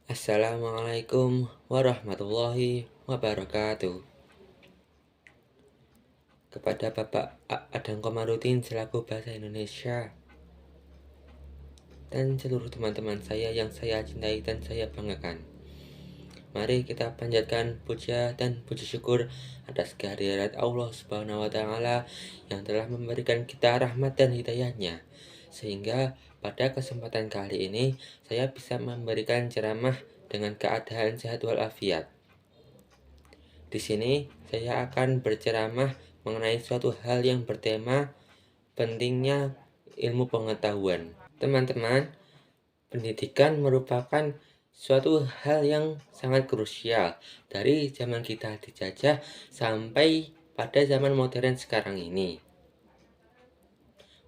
Assalamualaikum warahmatullahi wabarakatuh. Kepada Bapak Adang Komarudin selaku Bahasa Indonesia dan seluruh teman-teman saya yang saya cintai dan saya banggakan. Mari kita panjatkan puja dan puji syukur atas kehadirat Allah Subhanahu wa Ta'ala yang telah memberikan kita rahmat dan hidayahnya, sehingga pada kesempatan kali ini saya bisa memberikan ceramah dengan keadaan sehat walafiat. Di sini saya akan berceramah mengenai suatu hal yang bertema pentingnya ilmu pengetahuan. Teman-teman, pendidikan merupakan suatu hal yang sangat krusial dari zaman kita dijajah sampai pada zaman modern sekarang ini.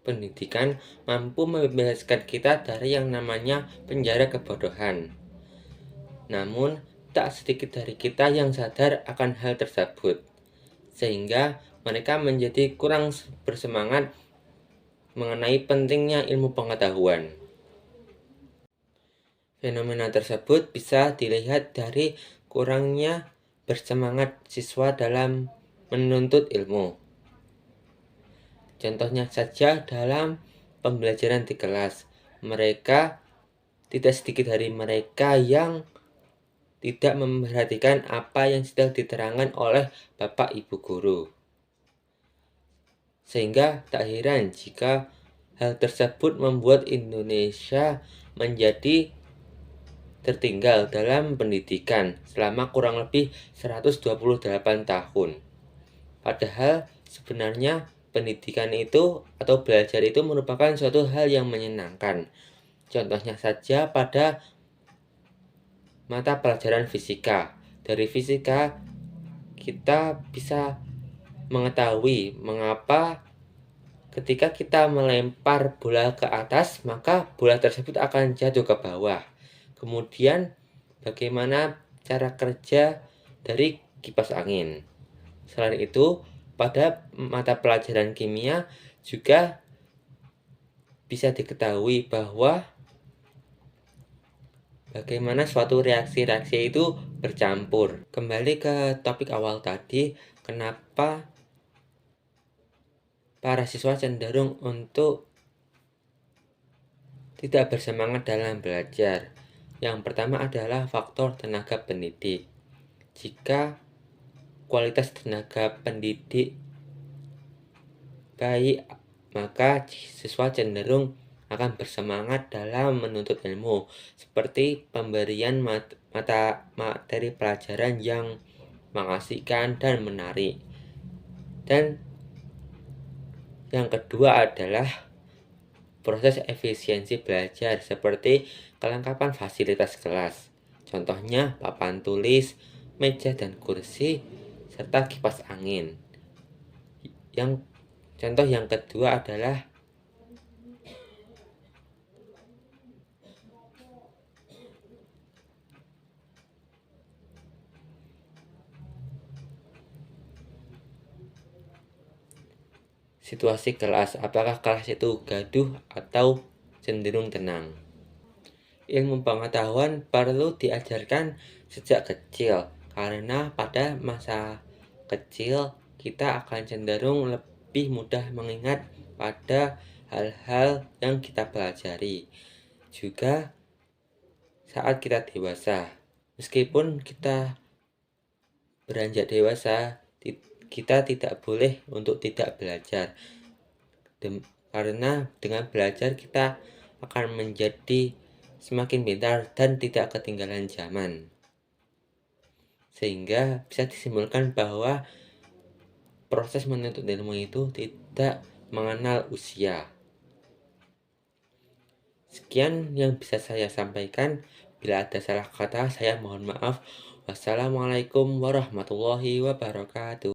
Pendidikan mampu membebaskan kita dari yang namanya penjara kebodohan. Namun, tak sedikit dari kita yang sadar akan hal tersebut, sehingga mereka menjadi kurang bersemangat mengenai pentingnya ilmu pengetahuan. Fenomena tersebut bisa dilihat dari kurangnya bersemangat siswa dalam menuntut ilmu. Contohnya saja dalam pembelajaran di kelas, tidak sedikit dari mereka yang tidak memperhatikan apa yang sedang diterangkan oleh Bapak Ibu Guru. Sehingga tak heran jika hal tersebut membuat Indonesia menjadi tertinggal dalam pendidikan selama kurang lebih 128 tahun. Padahal sebenarnya pendidikan itu atau belajar itu merupakan suatu hal yang menyenangkan. Contohnya saja pada mata pelajaran fisika. Dari fisika kita bisa mengetahui mengapa ketika kita melempar bola ke atas, maka bola tersebut akan jatuh ke bawah. Kemudian bagaimana cara kerja dari kipas angin. Selain itu, pada mata pelajaran kimia juga bisa diketahui bahwa bagaimana suatu reaksi-reaksi itu bercampur. Kembali ke topik awal tadi, kenapa para siswa cenderung untuk tidak bersemangat dalam belajar. Yang pertama adalah faktor tenaga pendidik. Jika kualitas tenaga pendidik baik, maka siswa cenderung akan bersemangat dalam menuntut ilmu, seperti pemberian materi pelajaran yang mengasihkan dan menarik. Dan yang kedua adalah proses efisiensi belajar, seperti kelengkapan fasilitas kelas. Contohnya papan tulis, meja dan kursi, serta kipas angin. Contoh yang kedua adalah situasi kelas, apakah kelas itu gaduh atau cenderung tenang. Ilmu pengetahuan perlu diajarkan sejak kecil, karena pada masa kecil kita akan cenderung lebih mudah mengingat pada hal-hal yang kita pelajari. Juga saat kita dewasa, meskipun kita beranjak dewasa, kita tidak boleh untuk tidak belajar, karena dengan belajar kita akan menjadi semakin pintar dan tidak ketinggalan zaman. Sehingga bisa disimpulkan bahwa proses menuntut ilmu itu tidak mengenal usia. Sekian yang bisa saya sampaikan. Bila ada salah kata, saya mohon maaf. Wassalamualaikum warahmatullahi wabarakatuh.